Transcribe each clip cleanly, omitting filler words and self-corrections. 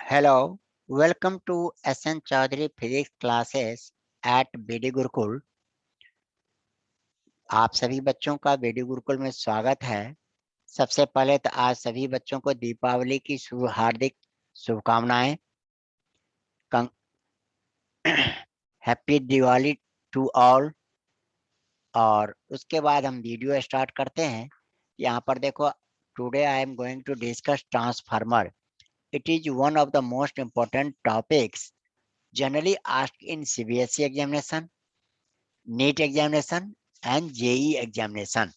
Hello, welcome to SN Chaudhary Physics classes at BD Gurukul. आप सभी बच्चों का BD गुरुकुल में स्वागत है। सबसे पहले तो आज सभी बच्चों को दीपावली की हार्दिक शुभकामनाएं। Happy Diwali to all. और उसके बाद हम वीडियो स्टार्ट करते हैं। यहाँ पर देखो, today I am going to discuss transformer. It is one of the most important topics generally asked in CBSE examination, NEET examination and JEE examination।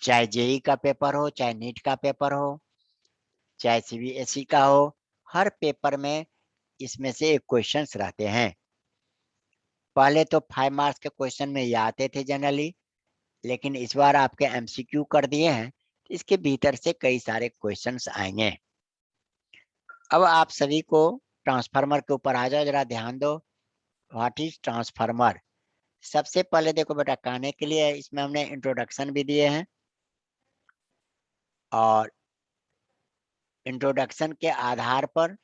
चाहे जेई का पेपर हो, चाहे नीट का पेपर हो, चाहे CBSE का हो, हर पेपर में इसमें से एक क्वेश्चंस रहते हैं। पहले तो 5 मार्क्स के क्वेश्चन में ये आते थे जनरली, लेकिन इस बार आपके MCQ कर दिए हैं, इसके भीतर से कई सारे क्वेश्चंस आएंगे। अब आप सभी को ट्रांसफार्मर के ऊपर आ जाओ, जरा ध्यान दो। What is transformer? सबसे पहले देखो बेटा, कहने के लिए इसमें हमने इंट्रोडक्शन भी दिए हैं, और इंट्रोडक्शन के आधार पर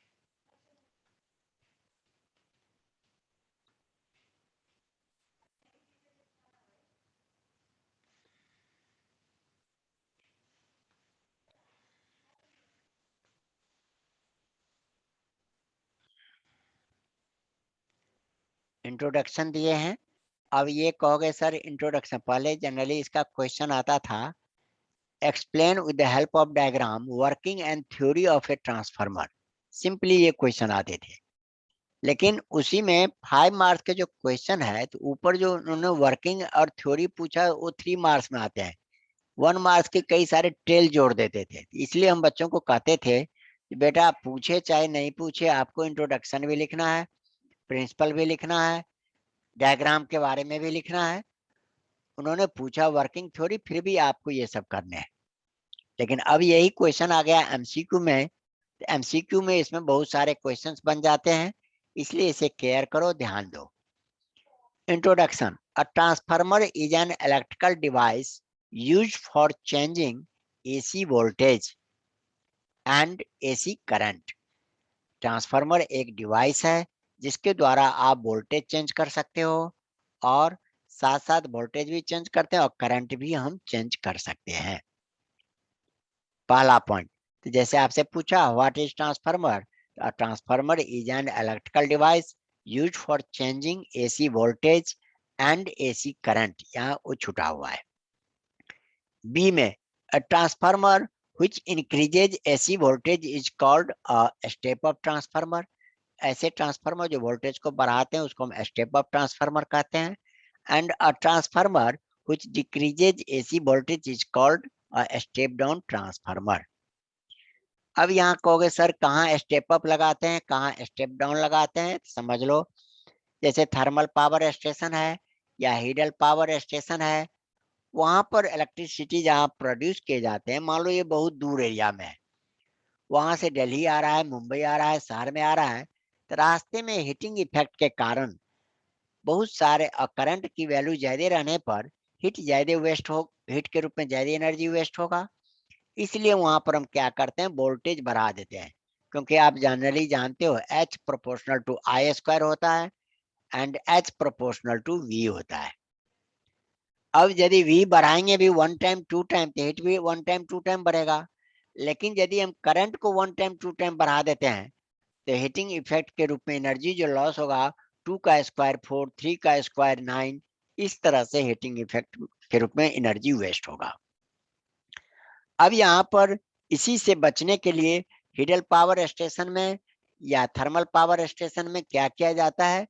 इंट्रोडक्शन दिए हैं। अब ये कहोगे सर इंट्रोडक्शन, पहले जनरली इसका क्वेश्चन आता था, explain with the help of diagram working and theory of a transformer. Simply ये क्वेश्चन आते थे, लेकिन उसी में 5 मार्क्स के जो क्वेश्चन है, तो ऊपर जो उन्होंने वर्किंग और थ्योरी पूछा वो 3 मार्क्स में आते हैं। 1 मार्क्स के कई सारे टेल जोड़ देते थे। इसलिए हम बच्चों को कहते थे कि बेटा पूछे चाहे नहीं पूछे, आपको इंट्रोडक्शन भी लिखना है, प्रिंसिपल भी लिखना है, डायग्राम के बारे में भी लिखना है। उन्होंने पूछा वर्किंग थ्योरी, फिर भी आपको ये सब करने हैं। लेकिन अब यही क्वेश्चन आ गया MCQ में, तो MCQ में इसमें बहुत सारे क्वेश्चंस बन जाते हैं, इसलिए इसे केयर करो, ध्यान दो। Introduction. A transformer is an electrical device used for changing AC voltage and AC current. Transformer एक डिवाइस है जिसके द्वारा आप वोल्टेज चेंज कर सकते हो, और साथ साथ वोल्टेज भी चेंज करते हैं और करंट भी हम चेंज कर सकते हैं। पहला पॉइंट, तो जैसे आपसे पूछा what is transformer, transformer is an electrical device used for changing AC voltage and AC current. यहाँ वो छुटा हुआ है। बी में, a transformer which increases AC voltage is called a step up transformer। ऐसे ट्रांसफार्मर जो वोल्टेज को बढ़ाते हैं उसको हम स्टेप अप ट्रांसफार्मर कहते हैं। And a transformer which decreases AC voltage is called a step down transformer। अब यहाँ कहोगे सर कहाँ स्टेप अप लगाते हैं, कहाँ स्टेप डाउन लगाते हैं? समझ लो, जैसे थर्मल पावर स्टेशन है या हिडल पावर स्टेशन है, वहां पर इलेक्ट्रिसिटी जहाँ प्रोड्यूस किए जाते हैं, मान लो ये बहुत दूर एरिया में है, वहां से दिल्ली आ रहा है, मुंबई आ रहा है, शहर में आ रहा है, तो रास्ते में हीटिंग इफेक्ट के कारण बहुत सारे करंट की वैल्यू ज्यादा रहने पर हीट ज्यादा वेस्ट हो, हीट के रूप में ज्यादा एनर्जी वेस्ट होगा। इसलिए वहां पर हम क्या करते हैं, वोल्टेज बढ़ा देते हैं, क्योंकि आप जनरली जानते हो H proportional to I square होता है and H proportional to V होता है। अब यदि V बढ़ाएंगे भी 1 टाइम 2 टाइम, तो हीट भी 1 टाइम 2 टाइम बढ़ेगा। लेकिन यदि हम करंट को 1 टाइम 2 टाइम बढ़ा देते हैं, तो हीटिंग इफेक्ट के रूप में एनर्जी जो लॉस होगा 2 का स्क्वायर 4, 3 का स्क्वायर 9, इस तरह से हीटिंग इफेक्ट के रूप में एनर्जी वेस्ट होगा। अब यहाँ पर इसी से बचने के लिए हिडल पावर स्टेशन में या थर्मल पावर स्टेशन में क्या किया जाता है,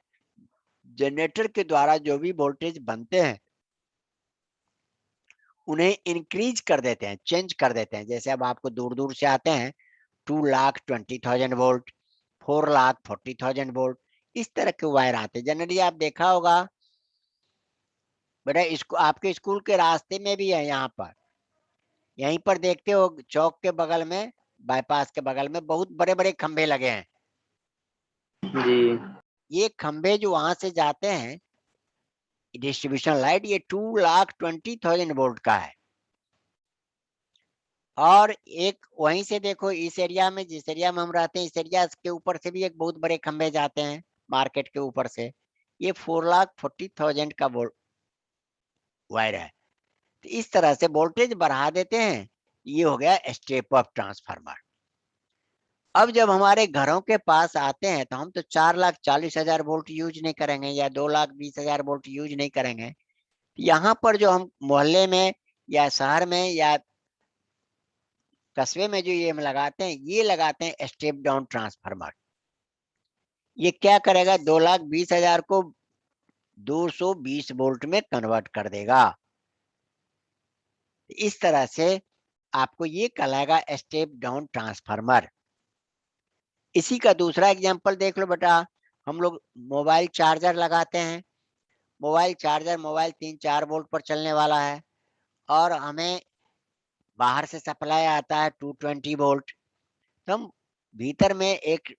जनरेटर के द्वारा जो भी वोल्टेज बनते हैं उन्हें इंक्रीज कर देते हैं, चेंज कर देते हैं। जैसे अब आपको दूर दूर से आते हैं 2,20,000 वोल्ट, 4,40,000 वोल्ट, इस तरह के वायर आते हैं। जनरली आप देखा होगा बेटा, इसको आपके स्कूल के रास्ते में भी है, यहाँ पर यहीं पर देखते हो चौक के बगल में, बाईपास के बगल में बहुत बड़े बड़े खंभे लगे हैं जी। ये खंभे जो वहां से जाते हैं डिस्ट्रीब्यूशन लाइट, ये 2,20,000 वोल्ट का है। और एक वहीं से देखो इस एरिया में, जिस एरिया में हम रहते हैं, इस एरिया के ऊपर से भी एक बहुत बड़े खंभे जाते हैं मार्केट के ऊपर से। ये 4,40,000 का वायर है। तो इस तरह से वोल्टेज बढ़ा देते हैं। ये हो गया स्टेप अप ट्रांसफार्मर। अब जब हमारे घरों के पास आते हैं तो हम तो 4,40,000 वोल्ट यूज नहीं करेंगे या 2,20,000 वोल्ट यूज नहीं करेंगे। यहाँ पर जो हम मोहल्ले में या शहर में या कस्बे में जो ये हम लगाते हैं, ये लगाते हैं स्टेप डाउन ट्रांसफार्मर। ये क्या करेगा, 2,20,000 को 220 वोल्ट में कन्वर्ट कर देगा। इस तरह से आपको ये कहलाएगा स्टेप डाउन ट्रांसफार्मर। इसी का दूसरा एग्जांपल देख लो बेटा। हम लोग मोबाइल चार्जर लगाते हैं। मोबाइल चार्जर, मोबाइल 3-4 वोल्ट पर चलने वाला है और हमें बाहर से सप्लाई आता है 220 वोल्ट। तो हम भीतर में एक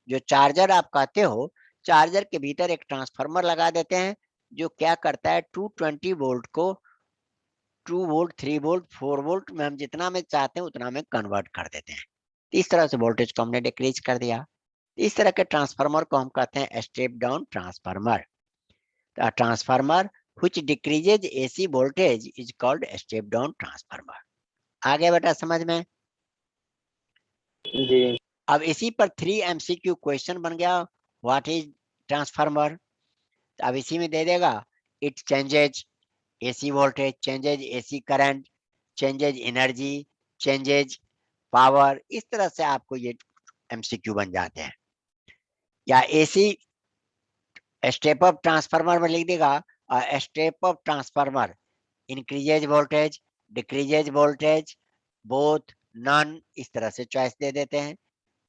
जो चार्जर आप कहते हो, चार्जर के भीतर एक ट्रांसफार्मर लगा देते हैं जो क्या करता है, 220 वोल्ट को 2 वोल्ट, 3 वोल्ट, 4 वोल्ट में हम जितना में चाहते हैं उतना में कन्वर्ट कर देते हैं। इस तरह से वोल्टेज को हमने डिक्रीज कर दिया। इस तरह के ट्रांसफार्मर को हम कहते हैं step down transformer. Transformer which decreases AC voltage is called step down transformer. आ गया बेटा समझ में? जी। अब इसी पर 3 MCQ क्वेश्चन बन गया। What is transformer? अब इसी में दे देगा, it changes AC voltage, changes AC current, changes energy, changes power. इस तरह से आपको ये MCQ बन जाते हैं। या AC स्टेप अप ट्रांसफार्मर में लिख देगा, step up transformer increases voltage, decreases voltage, both, none, इस तरह से चॉइस दे देते हैं।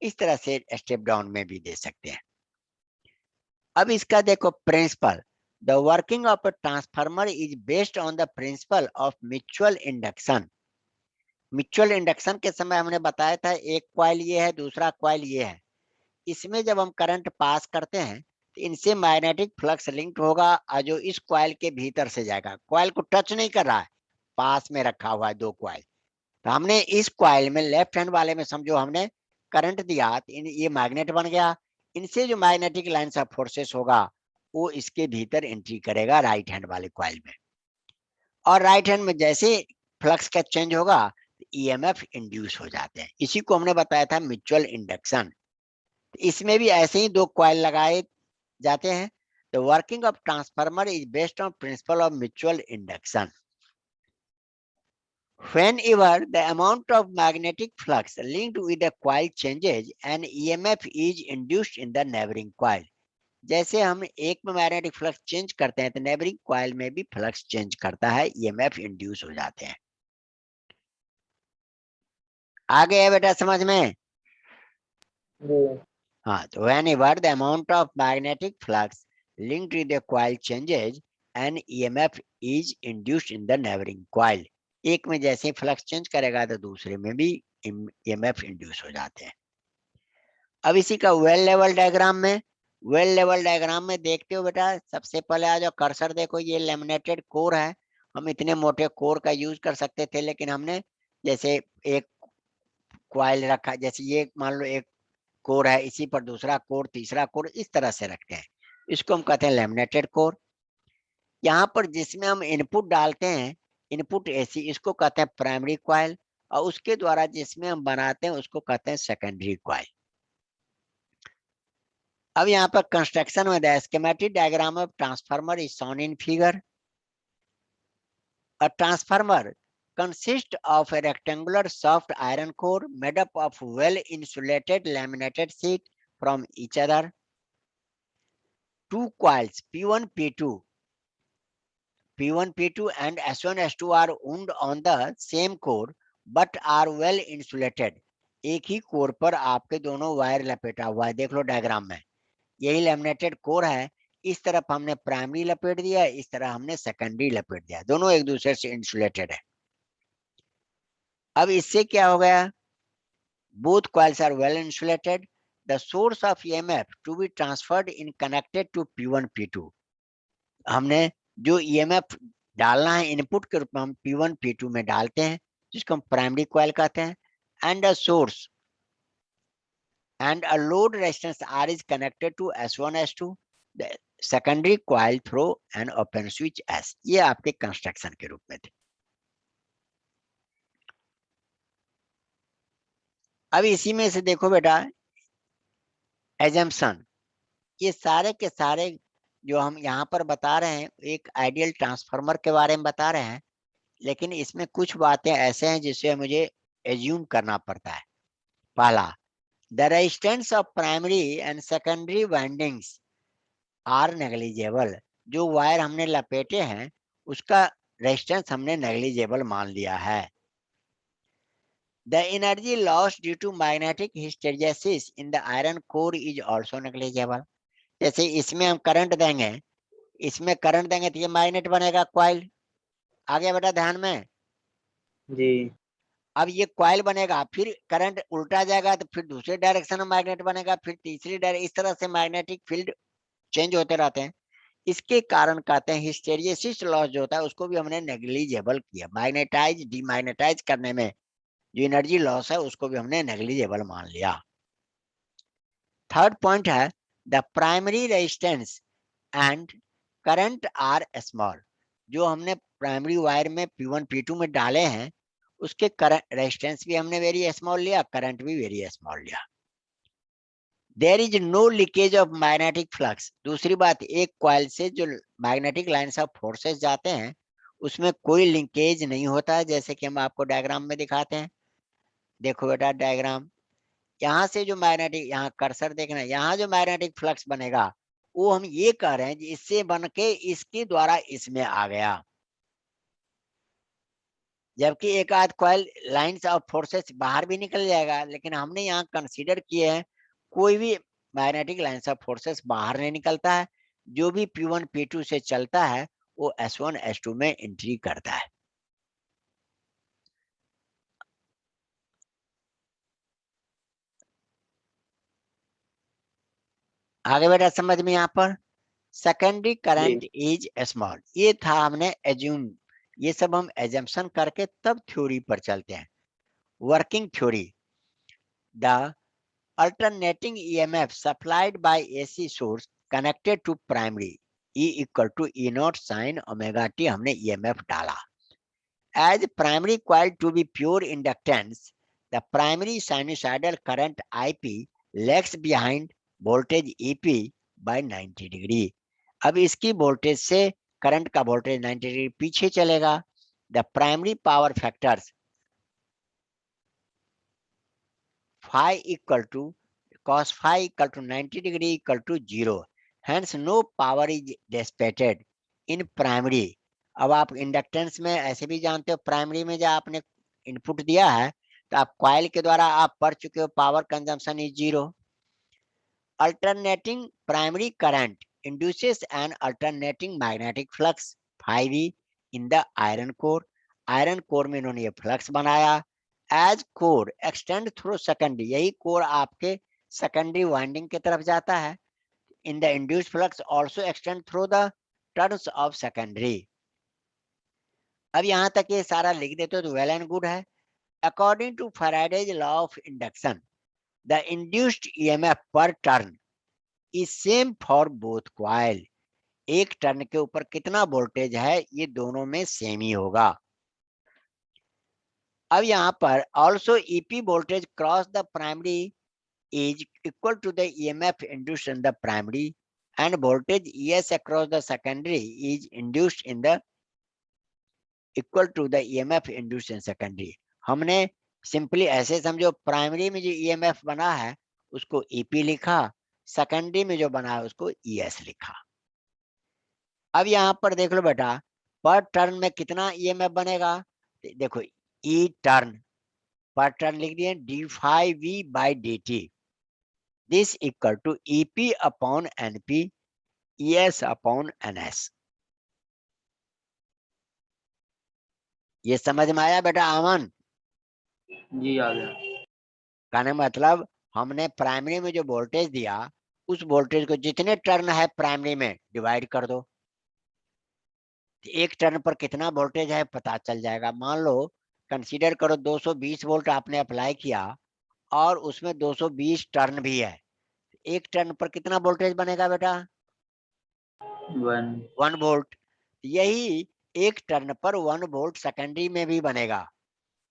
इस तरह से स्टेप डाउन में भी दे सकते हैं। अब इसका देखो principle. The working of a transformer is based on the principle of mutual induction. Mutual induction के समय हमने बताया था, एक कॉइल ये है, दूसरा कॉइल ये है। इसमें जब हम करंट पास करते हैं तो इनसे मैग्नेटिक फ्लक्स लिंक्ड होगा और जो इस कॉइल के भीतर से जाएगा। कॉइल को टच नहीं कर रहा है, पास में रखा हुआ है दो कॉइल। तो हमने इस कॉइल में लेफ्ट हैंड वाले में समझो हमने करंट दिया तो ये मैग्नेट बन गया। इनसे जो मैग्नेटिक लाइंस ऑफ फोर्सेस होगा वो इसके भीतर एंट्री करेगा राइट हैंड वाले कॉइल में। और राइट हैंड में जैसे फ्लक्स का चेंज होगा EMF इंड्यूस हो जाते हैं। इसी को हमने बताया था म्यूचुअल इंडक्शन। इसमें भी ऐसे ही दो कॉइल लगाए जाते हैं। The working of transformer is based on principle of mutual induction. Whenever the amount of magnetic flux linked with the coil changes, an EMF is induced in the neighboring coil. जैसे हम एक में magnetic flux change करते हैं तो neighbouring coil में भी flux change करता है, EMF इंड्यूस हो जाते हैं। आ गया बेटा समझ में? हाँ, तो whenever the amount of magnetic flux linked with the coil changes, an EMF is induced in the neighboring coil. एक में जैसे फ्लक्स चेंज करेगा तो दूसरे में भी EMF इंड्यूस हो जाते हैं। अब इसी का वेल लेवल डायग्राम में देखते हो बेटा, सबसे पहले आ जाओ, कर्सर देखो, ये लेमिनेटेड कोर है। हम इतने मोटे कोर का यूज कर सकते थे, लेकिन हमने जैसे एक कॉइल रखा, जैसे ये मान लो एक कोर है, इसी पर दूसरा कोर, तीसरा कोर, इस तरह से रखते हैं। इसको हम कहते हैं लेमिनेटेड कोर। यहाँ पर जिसमें हम इनपुट डालते हैं, इनपुट AC, इसको कहते हैं प्राइमरी कॉइल। और उसके द्वारा जिसमें हम बनाते हैं उसको कहते हैं सेकेंडरी कॉइल। अब यहाँ पर कंस्ट्रक्शन में the schematic diagram of transformer is shown in figure. A transformer consists of a rectangular soft iron core made up of well-insulated laminated sheet from each other. Two coils P1, P2, and S1, S2 are wound on the same core but are well insulated. एक ही core पर आपके दोनों wire लपेटा हुआ है। देख लो diagram में, यही लैमिनेटेड कोर है। इस तरफ हमने प्राइमरी लपेट दिया, इस तरह हमने सेकेंडरी लपेट दिया, दोनों एक दूसरे से इंसुलेटेड है। अब इससे क्या हो गया, both coils are well insulated. The source of EMF to be transferred in connected to P1, P2. हमने जो EMF डालना है इनपुट के रूप में हम P1, P2 में डालते हैं। जिसको हम प्राइमरी कॉइल कहते हैं, and a source and a load resistance R is connected to S1 S2 the secondary coil through an open switch S। ये आपके कंस्ट्रक्शन के रूप में थे। अब इसी में से देखो बेटा एजम्पशन, ये सारे के सारे जो हम यहाँ पर बता रहे हैं एक आइडियल ट्रांसफार्मर के बारे में बता रहे हैं, लेकिन इसमें कुछ बातें ऐसे हैं जिसे मुझे एज्यूम करना पड़ता है। पहला, the resistance of primary and secondary windings are negligible. जो वायर हमने लपेटे हैं उसका रेजिस्टेंस हमने नेग्लिजिबल मान लिया है। The energy loss due to magnetic hysteresis in the iron core is also negligible. जैसे इसमें हम करंट देंगे, इसमें करंट देंगे तो ये मैग्नेट बनेगा कॉइल। आगे बेटा ध्यान में, जी अब ये कॉइल बनेगा, फिर करंट उल्टा जाएगा तो फिर दूसरे डायरेक्शन में मैग्नेट बनेगा, फिर तीसरी डायरेक्शन, इस तरह से मैग्नेटिक फील्ड चेंज होते रहते हैं। इसके कारण कहते हैं हिस्टेरिसिस लॉस जो होता है उसको भी हमने नेग्लिजिबल किया। मैग्नेटाइज डीमैग्नेटाइज करने में जो एनर्जी लॉस है उसको भी हमने नेग्लिजिबल मान लिया। थर्ड पॉइंट है the primary resistance and current are small. जो हमने प्राइमरी वायर में P1 P2 में डाले हैं उसके करंट रेजिस्टेंस भी हमने वेरी स्मॉल लिया, करंट भी वेरी स्मॉल लिया। There is no leakage of magnetic flux. दूसरी बात, एक कॉइल से जो मैग्नेटिक लाइन्स ऑफ फोर्सेस जाते हैं उसमें कोई लिंकेज नहीं होता है, जैसे कि हम आपको डायग्राम में दिखाते हैं। देखो बेटा डायग्राम, यहाँ से जो मैग्नेटिक, यहाँ कर्सर देखना, यहाँ जो मैग्नेटिक फ्लक्स बनेगा वो हम ये कह रहे हैं इससे बन के इसके द्वारा इसमें आ गया, जबकि एक आध कॉइल लाइंस ऑफ फोर्सेस बाहर भी निकल जाएगा, लेकिन हमने यहाँ कंसीडर किए हैं कोई भी मैग्नेटिक लाइंस ऑफ फोर्सेस बाहर नहीं निकलता है। जो भी P1 P2 से चलता है वो S1 S2 में एंट्री करता है। आगे बेटा समझ में, यहाँ पर सेकेंडरी करंट जी इज स्मॉल, ये था हमने एज्यूम। ये सब हम एजम्पशन करके तब थ्योरी पर चलते हैं। Working theory, the alternating EMF supplied by AC source connected to primary E equal to E naught sin omega t, हमने EMF डाला। As primary coil to be pure inductance, the primary sinusoidal current IP lags behind voltage EP by 90 degree। अब इसकी voltage से current का voltage 90 degree पीछे चलेगा। The primary power factors phi equal to cos phi equal to 90 degree equal to 0, hence no power is dissipated in primary। अब आप inductance में ऐसे भी जानते हो, प्राइमरी में जब आपने इनपुट दिया है तो आप कॉइल के द्वारा आप पढ़ चुके हो power consumption is 0। Alternating primary current induces an alternating magnetic flux phi v in the iron core। Iron core में इन्होंने ये फ्लक्स बनाया। As core extend through secondary, यही कोर आपके सेकेंडरी वाइंडिंग की तरफ जाता है। In the induced flux also extend through the turns of secondary. अब यहाँ तक ये सारा लिख देते हो तो वेल एंड गुड है। According to Faraday's law of induction, the induced EMF per turn is same for both coil. एक टर्न के ऊपर कितना वोल्टेज है ये दोनों में सेम ही होगा। अब यहाँ पर also EP voltage cross the primary is equal to the EMF induced in the primary, and voltage ES across the secondary is induced in the equal to the EMF induced in secondary। हमने simply ऐसे समझो, primary में जो EMF बना है उसको EP लिखा, secondary में जो बना है उसको ES लिखा। अब यहाँ पर देख लो बेटा, पर टर्न में कितना EMF बनेगा, देखो E टर्न, पर टर्न लिख दिए d phi v by dt, this equal to EP upon NP ES upon NS। ये समझ में आया बेटा अमन? जी आ गया। कहने मतलब हमने प्राइमरी में जो वोल्टेज दिया उस वोल्टेज को जितने टर्न है प्राइमरी में डिवाइड कर दो, एक टर्न पर कितना वोल्टेज है पता चल जाएगा। मान लो कंसीडर करो 220 वोल्ट आपने अप्लाई किया और उसमें 220 टर्न भी है, एक टर्न पर कितना वोल्टेज बनेगा बेटा? 1 वोल्ट। यही एक टर्न पर 1 वोल्ट सेकेंडरी में भी बनेगा।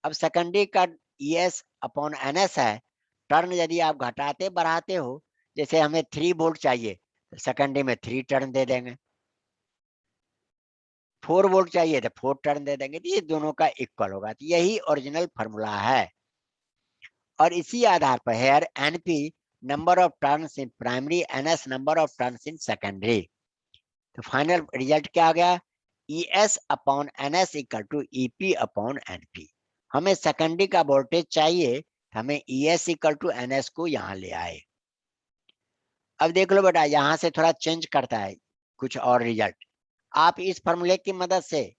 अब सेकेंडरी का ES अपॉन NS है, टर्न यदि आप घटाते बढ़ाते हो, जैसे हमें 3 वोल्ट चाहिए तो सेकेंडरी में 3 टर्न दे देंगे, 4 वोल्ट चाहिए तो 4 टर्न दे देंगे, तो ये दोनों का इक्वल होगा। तो यही ओरिजिनल फॉर्मूला है और इसी आधार पर here NP number of turns in primary, NS number of turns in secondary. तो फाइनल रिजल्ट क्या आ गया? ES upon NS equal to EP upon NP। हमें सेकेंडरी का वोल्टेज चाहिए, हमें ES इक्वल टू NS को यहाँ ले आए। अब देख लो बेटा, यहाँ से थोड़ा चेंज करता है कुछ और रिजल्ट। आप इस फॉर्मूले की मदद से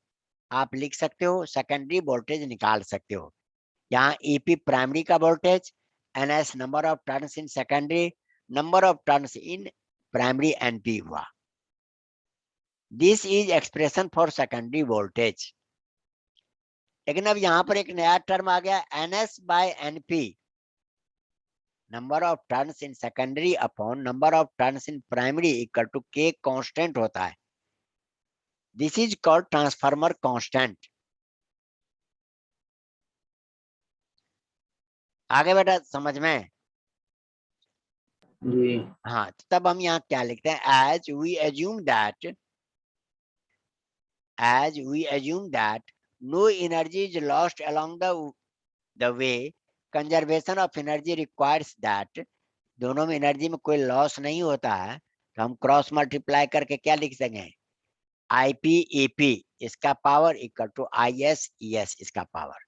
आप लिख सकते हो, सेकेंडरी वोल्टेज निकाल सकते हो। यहाँ EP प्राइमरी का voltage, NS number of turns in secondary, number of turns in primary NP हुआ। This is expression for secondary voltage. लेकिन अब यहाँ पर एक नया टर्म आ गया, NS by NP number of turns in secondary upon number of turns in primary equal to K constant होता है। This is called transformer constant. आगे बेटा समझ में? जी। हाँ, तब हम यहाँ क्या लिखते हैं? as we assume that no energy is lost along the way, conservation of energy requires that, दोनों में एनर्जी में कोई लॉस नहीं होता है, तो हम क्रॉस मल्टीप्लाई करके क्या लिख सकें? IP इसका power equal to IS ES इसका power.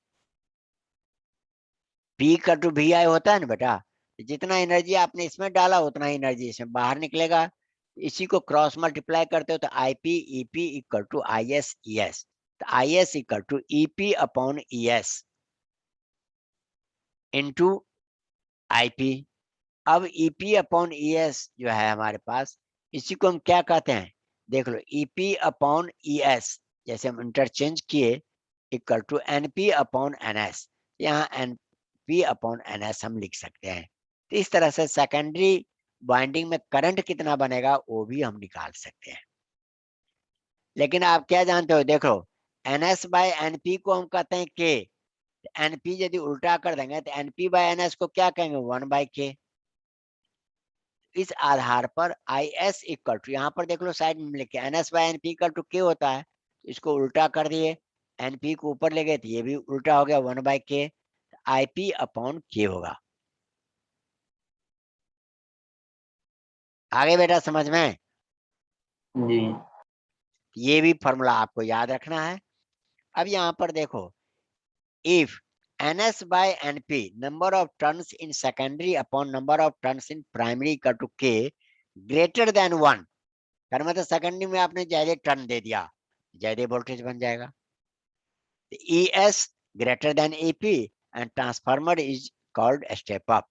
P equal to VI होता है ना बेटा, जितना एनर्जी आपने इसमें डाला उतना एनर्जी इसमें बाहर निकलेगा। इसी को क्रॉस मल्टीप्लाई करते हो तो IP EP equal to IS ES, तो IS equal to EP upon ES into IP। अब EP अपॉन ES जो है हमारे पास, इसी को हम क्या कहते हैं? देख लो, EP अपॉन ES जैसे हम इंटरचेंज किए equal to NP upon NS, यहाँ NP अपॉन NS हम लिख सकते हैं। तो इस तरह से सेकेंडरी वाइंडिंग में करंट कितना बनेगा वो भी हम निकाल सकते हैं। लेकिन आप क्या जानते हो, देखो NS बाय NP को हम कहते हैं K, NP यदि उल्टा कर देंगे तो NP बाय NS को क्या कहेंगे? 1/K। इस आधार पर IS इक्वल टू, यहाँ पर देख लो साइड में लिखे NS by NP equal to K होता है, इसको उल्टा कर दिए, NP को ऊपर ले गए तो ये भी उल्टा हो गया 1/K, IP अपॉन K होगा। आगे बेटा समझ में? जी। ये भी फॉर्मूला आपको याद रखना है। अब यहाँ पर देखो, if NS by NP number of turns in secondary upon number of turns in primary equal to K greater than 1, कर मतलब सेकेंडरी में आपने ज्यादा टर्न दे दिया, ज्यादा वोल्टेज बन जाएगा। ES greater than EP and transformer is called a step up,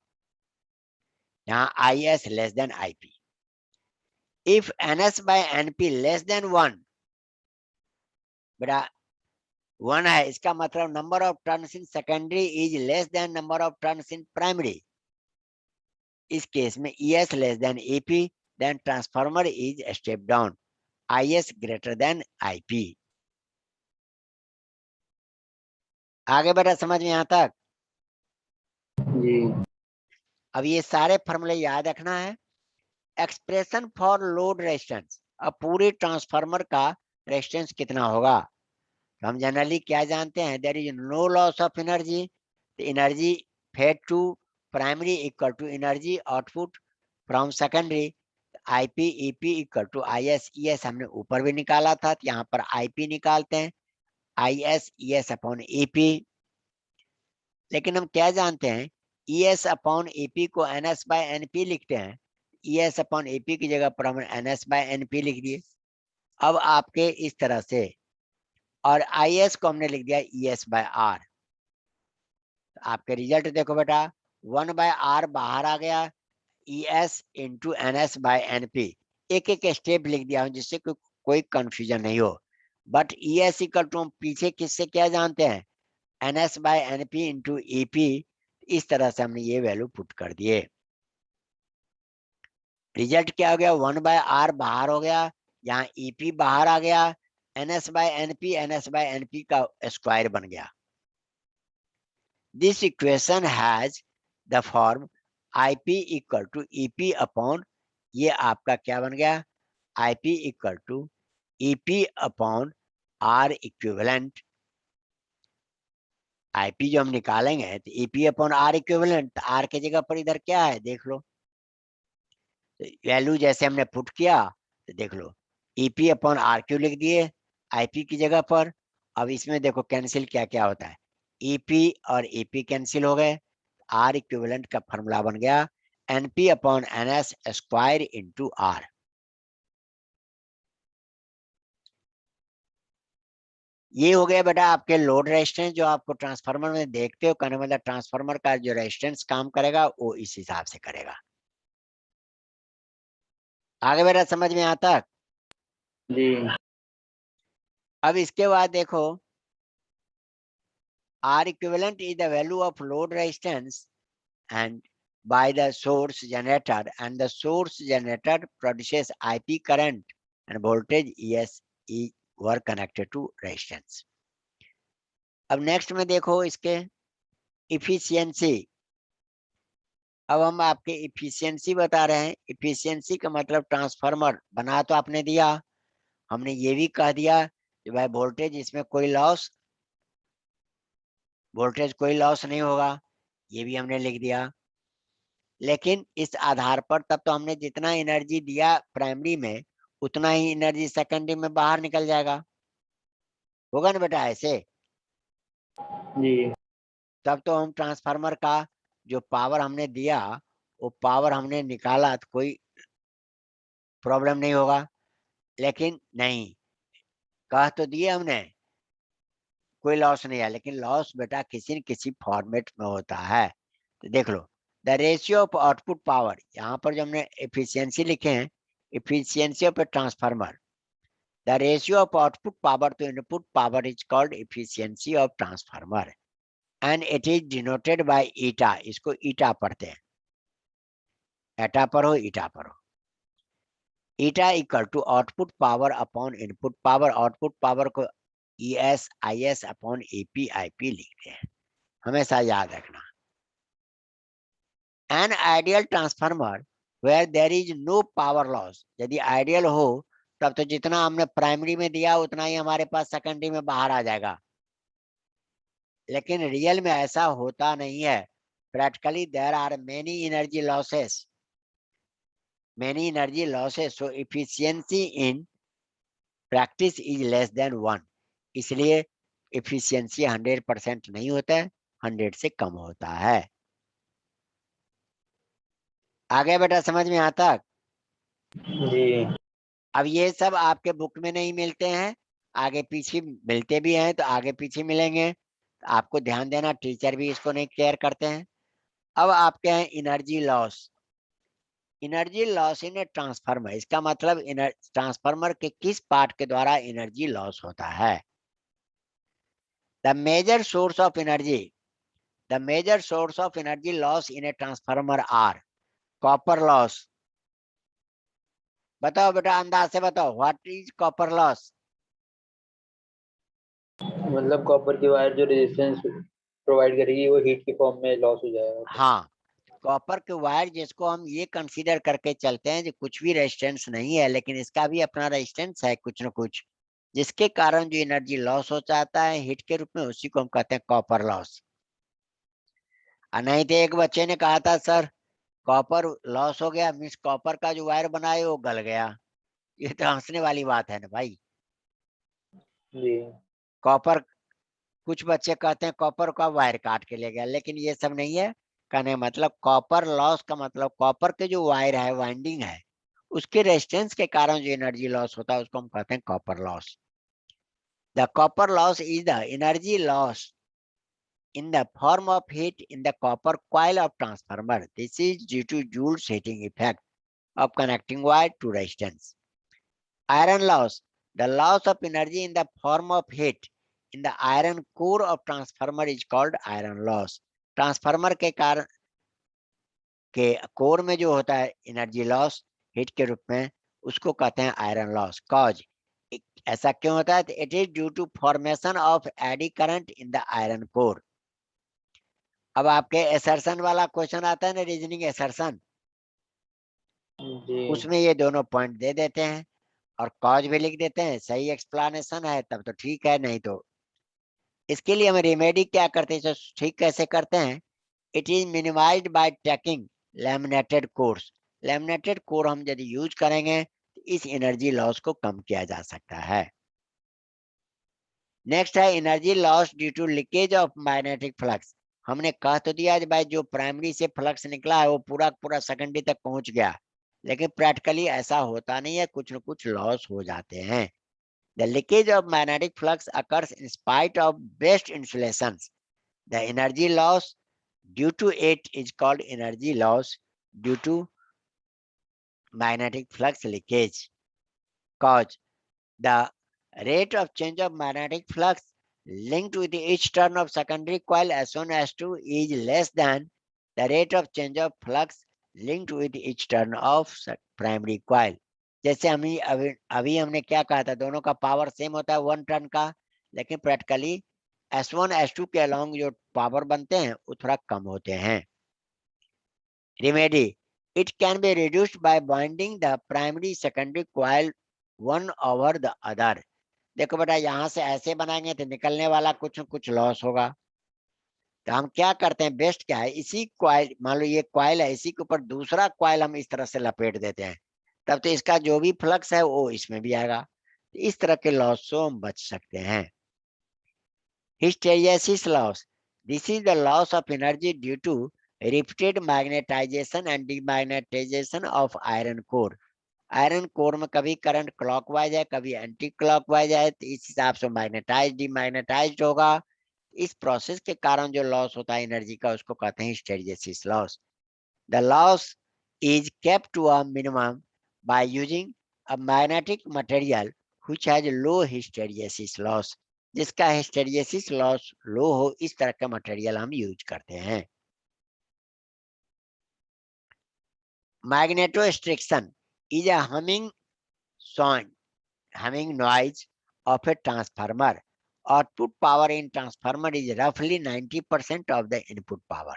यहाँ IS less than IP। if NS by NP less than 1, बेटा 1 है, इसका मतलब number of turns in secondary is less than number of turns in primary. इस case में ES less than EP, then transformer is step down, IS greater than IP। आगे बेटा समझ में यहाँ तक? जी। अब ये सारे फॉर्मूले याद रखना है। एक्सप्रेशन फॉर लोड रेजिस्टेंस, अब पूरे ट्रांसफार्मर का रेजिस्टेंस कितना होगा? तो हम जनरली क्या जानते हैं? There is no loss of energy, तो energy fed to primary equal to energy output from secondary. IP EP equal to IS ES हमने ऊपर भी निकाला था, तो यहाँ पर IP निकालते हैं, IS ES अपॉन EP। लेकिन हम क्या जानते हैं? ES अपॉन EP को NS बाय NP लिखते हैं, ES अपॉन AP की जगह पर हमने NS बाय NP लिख दिए। अब आपके इस तरह से, और IS को हमने लिख दिया ES बाय R। आपके रिजल्ट देखो बेटा, 1/R बाहर आ गया, ES into NS by NP, एक एक स्टेप लिख दिया हूं जिससे कोई कंफ्यूजन नहीं हो। बट ES इक्वल टू हम पीछे किससे क्या जानते हैं? NS by NP into EP, इस तरह से हमने ये वैल्यू पुट कर दिए। रिजल्ट क्या हो गया, 1/R बाहर हो गया, यहाँ EP बाहर आ गया, NS by NP का स्क्वायर बन गया। This equation has the form IP equal to EP upon, ये आपका क्या बन गया, IP equal to EP upon R equivalent. IP जो हम निकालेंगे तो EP upon R equivalent, R की जगह पर इधर क्या है देख लो, वैल्यू जैसे हमने पुट किया तो देख लो, EP अपॉन RQ लिख दिए IP की जगह पर। अब इसमें देखो कैंसिल क्या क्या होता है, EP और EP कैंसिल हो गए, R इक्विवेलेंट का फॉर्मूला बन गया NP upon NS square into R। ये हो गया बेटा आपके लोड रेजिस्टेंस, जो आपको ट्रांसफार्मर में देखते हो, कहने मतलब ट्रांसफार्मर का जो रेजिस्टेंस काम करेगा वो इस हिसाब से करेगा। आगे बेटा समझ में आता? जी। अब इसके बाद देखो, R equivalent is the value of load resistance and by the source generator, and the source generator produces IP current and voltage ES were connected to resistance। अब नेक्स्ट में देखो इसके इफिशियंसी। अब हम आपके इफिशियंसी बता रहे हैं। इफिशियंसी का मतलब ट्रांसफार्मर बना तो आपने दिया, हमने ये भी कह दिया कि भाई वोल्टेज इसमें कोई लॉस, वोल्टेज कोई लॉस नहीं होगा, ये भी हमने लिख दिया। लेकिन इस आधार पर तब तो हमने जितना एनर्जी दिया प्राइमरी में उतना ही एनर्जी सेकेंडरी में बाहर निकल जाएगा, होगा ना बेटा ऐसे? जी। तब तो हम ट्रांसफार्मर का जो पावर हमने दिया वो पावर हमने निकाला तो कोई प्रॉब्लम नहीं होगा। लेकिन नहीं, कह तो दिए हमने कोई लॉस नहीं है, लेकिन लॉस बेटा किसी न किसी फॉर्मेट में होता है। तो देख लो, the ratio of output power, यहाँ पर जो हमने एफिशिएंसी लिखे हैं, efficiency of a transformer, the ratio of output power to input power is called efficiency of transformer and it is denoted by eta. इसको ईटा पढ़ते हैं, एटा पर हो ईटा पर हो। Eta equal to output power upon input power. Output power को ES IS upon AP IP लिखते हैं, हमेशा याद रखना। An ideal transformer where there is no power loss, यदि आइडियल हो तब तो जितना हमने प्राइमरी में दिया उतना ही हमारे पास सेकेंडरी में बाहर आ जाएगा, लेकिन रियल में ऐसा होता नहीं है। Practically there are many energy losses, many energy losses, so efficiency in practice is less than 1। इसलिए efficiency 100% नहीं होता है, 100 से कम होता है। आगे बेटा समझ में आता? जी। अब ये सब आपके बुक में नहीं मिलते हैं, आगे पीछे मिलते भी हैं तो आगे पीछे मिलेंगे, तो आपको ध्यान देना, टीचर भी इसको नहीं केयर करते हैं। अब आपके हैं energy loss. Energy loss in a transformer, इसका मतलब ट्रांसफार्मर के किस पार्ट के द्वारा एनर्जी लॉस होता है। The major source of energy, the major source of energy loss in a transformer are copper loss. बताओ बेटा, अंदाज से बताओ, व्हाट इज कॉपर लॉस? मतलब कॉपर की वायर जो रेजिस्टेंस प्रोवाइड करेगी वो हीट के फॉर्म में लॉस हो जाएगा। हाँ, कॉपर के वायर जिसको हम ये कंसीडर करके चलते हैं जो कुछ भी रेजिस्टेंस नहीं है, लेकिन इसका भी अपना रेजिस्टेंस है कुछ न कुछ, जिसके कारण जो एनर्जी लॉस हो जाता है हीट के रूप में, उसी को हम कहते हैं कॉपर लॉस। नहीं तो एक बच्चे ने कहा था सर कॉपर लॉस हो गया मीन्स कॉपर का जो वायर बना है वो गल गया। ये तो हंसने वाली बात है ना भाई। जी। कॉपर, कुछ बच्चे कहते हैं कॉपर का वायर काट के ले गया, लेकिन ये सब नहीं है। कहने का मतलब कॉपर लॉस का मतलब कॉपर के जो वायर है, वाइंडिंग है, उसके रेजिस्टेंस के कारण जो एनर्जी लॉस होता है उसको हम कहते हैं copper loss. The copper loss is the energy loss in the form of heat in the copper coil of transformer. This is due to Joule's heating effect of connecting wire to resistance. Iron loss, the loss of energy in the form of heat in the iron core of transformer is called iron loss. Transformer के कारण के core में जो होता है energy loss heat के रूप में, उसको कहते हैं आयरन लॉस. कॉज, ऐसा क्यों होता है? It is due to formation of eddy current in the iron core. अब आपके एसर्शन वाला क्वेश्चन आता है ना, रीजनिंग एसर्शन, जी उसमें ये दोनों पॉइंट दे देते हैं और कॉज भी लिख देते हैं. सही एक्सप्लेनेशन है तब तो ठीक है, नहीं तो इसके लिए हम रेमेडी क्या करते हैं, ठीक कैसे करते हैं? It is minimised by taking laminated course. Laminated core हम यदि यूज करेंगे तो इस एनर्जी लॉस को कम किया जा सकता है. नेक्स्ट है energy loss due to leakage of magnetic flux. हमने कह तो दिया भाई जो प्राइमरी से फ्लक्स निकला है वो पूरा पूरा सेकेंडरी तक पहुंच गया, लेकिन प्रैक्टिकली ऐसा होता नहीं है, कुछ न कुछ लॉस हो जाते हैं. The leakage of magnetic flux occurs in spite of best insulations. The energy loss due to it is called energy loss due to magnetic flux leakage. Cause the rate of change of magnetic flux linked with each turn of secondary coil S1 S2 is less than the rate of change of flux linked with each turn of primary coil. जैसे अभी हमने क्या कहा था, दोनों का power same होता है 1 टर्न का, लेकिन प्रैक्टिकली S1 S2 के अलोंग जो पावर बनते हैं वो थोड़ा कम होते हैं. Remedy, it can be reduced by binding the primary secondary coil one over the other. देखो बेटा, यहाँ से ऐसे बनाएंगे तो निकलने वाला कुछ न कुछ लॉस होगा, तो हम क्या करते हैं, बेस्ट क्या है, इसी कॉइल, मान लो ये कॉइल है, इसी के ऊपर दूसरा कॉइल हम इस तरह से लपेट देते हैं, तब तो इसका जो भी फ्लक्स है वो इसमें भी आएगा. तो इस तरह के लॉस से हम बच सकते हैं. Hysteresis loss, this is the loss of energy due to repeated magnetization and demagnetization of iron core. Iron core में कभी करंट क्लॉकवाइज है, कभी एंटी क्लॉकवाइज है, तो इस हिसाब से मैग्नेटाइज डिमैग्नेटाइज्ड होगा. इस प्रोसेस के कारण जो लॉस होता है एनर्जी का, उसको कहते हैं hysteresis loss. The loss is kept to a minimum by using a magnetic material which has low hysteresis loss. जिसका हिस्टेरिसिस लॉस लो हो, इस तरह का मटेरियल हम यूज करते हैं. Magnetostriction is a humming noise of a transformer. Output power in transformer is roughly 90% of the input power.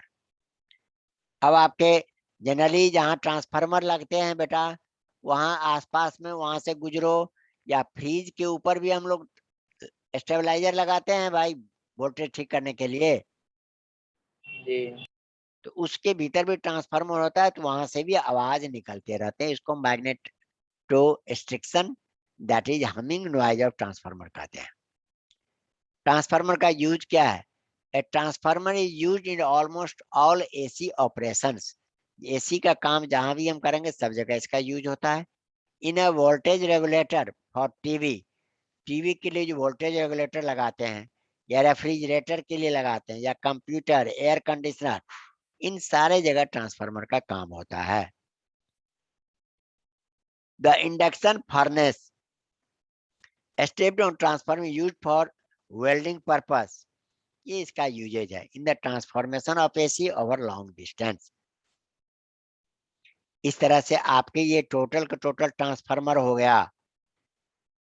अब आपके जनरली जहाँ ट्रांसफार्मर लगते हैं बेटा, वहाँ आसपास में वहां से गुजरो, या फ्रीज के ऊपर भी हम लोग स्टेबलाइजर लगाते हैं भाई, वोल्टेज ठीक करने के लिए. जी तो उसके भीतर भी ट्रांसफार्मर होता है, तो वहां से भी आवाज निकलते रहते हैं. इसको magnetostriction, that is humming noise of transformer कहते हैं. ट्रांसफार्मर का यूज क्या है? A transformer is used in almost all AC operations. AC का काम जहां भी हम करेंगे सब जगह इसका यूज होता है. In a voltage regulator for TV, TV के लिए जो वोल्टेज रेगुलेटर लगाते हैं, या रेफ्रिजरेटर के लिए लगाते हैं, या कंप्यूटर, एयर कंडीशनर, इन सारे जगह ट्रांसफार्मर का काम होता है. The induction furnace stepped on transformer used for welding purpose. ये इसका यूजेज है in the transformation of AC over long distance. इस तरह से आपके ये टोटल का टोटल ट्रांसफार्मर हो गया.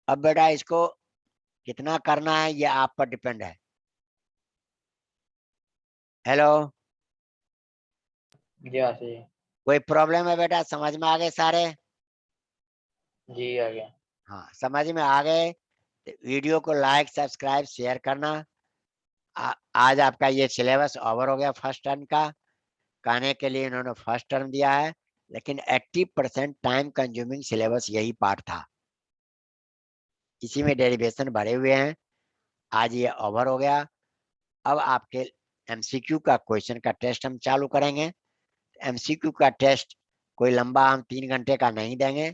अब बेटा इसको कितना करना है ये आप पर डिपेंड है. हेलो, जी हाँ सही है। कोई प्रॉब्लम है बेटा? समझ में आ गए सारे? जी आ गया। हाँ, समझ में आ गए तो वीडियो को लाइक सब्सक्राइब शेयर करना. आज आपका ये सिलेबस ओवर हो गया फर्स्ट टर्म का. कहने के लिए इन्होंने फर्स्ट टर्म दिया है, लेकिन 80% टाइम कंज्यूमिंग सिलेबस यही पार्ट था, इसी में डेरिवेशन भरे हुए हैं. आज ये ओवर हो गया. अब आपके एमसीक्यू का क्वेश्चन का टेस्ट हम चालू करेंगे. एमसीक्यू का टेस्ट कोई लंबा हम 3 घंटे का नहीं देंगे.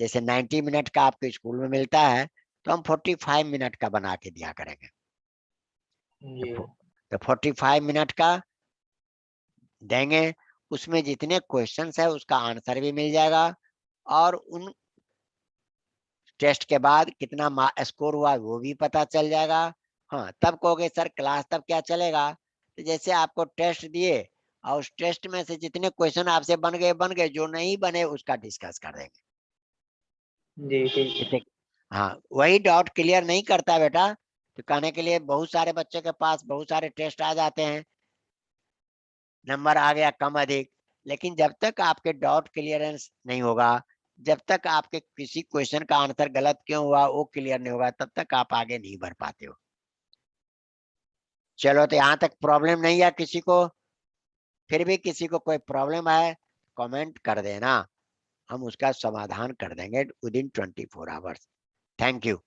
जैसे 90 मिनट का आपके स्कूल में मिलता है, तो हम 45 मिनट का बना के दिया करेंगे. जी तो 45 मिनट का देंगे, उसमें जितने क्वेश्चंस है उसका आंसर भी मिल जाएगा, और उन टेस्ट के बाद कितना स्कोर हुआ वो भी पता चल जाएगा, हाँ, तब कहोगे सर क्लास तब क्या चलेगा? तो जैसे आपको टेस्ट दिए और उस टेस्ट में से जितने क्वेश्चन आपसे बन गए, जो नहीं बने उसका डिस्कस कर देंगे। जी ठीक है। इसे हाँ, वही डाउट क्लियर नहीं करता बेटा, तो कहने के लिए बहुत सारे बच्चे के पास बहुत सारे टेस्ट आ जाते हैं, नंबर आ गया कम अधिक, लेकिन जब तक आपके डाउट क्लियरेंस नहीं होगा, जब तक आपके किसी क्वेश्चन का आंसर गलत क्यों हुआ वो क्लियर नहीं होगा, तब तक आप आगे नहीं बढ़ पाते हो। चलो, तो यहाँ तक प्रॉब्लम नहीं है किसी को? फिर भी किसी को कोई प्रॉब्लम है, कमेंट कर देना, हम उसका समाधान कर देंगे विदिन 24 आवर्स। Thank you.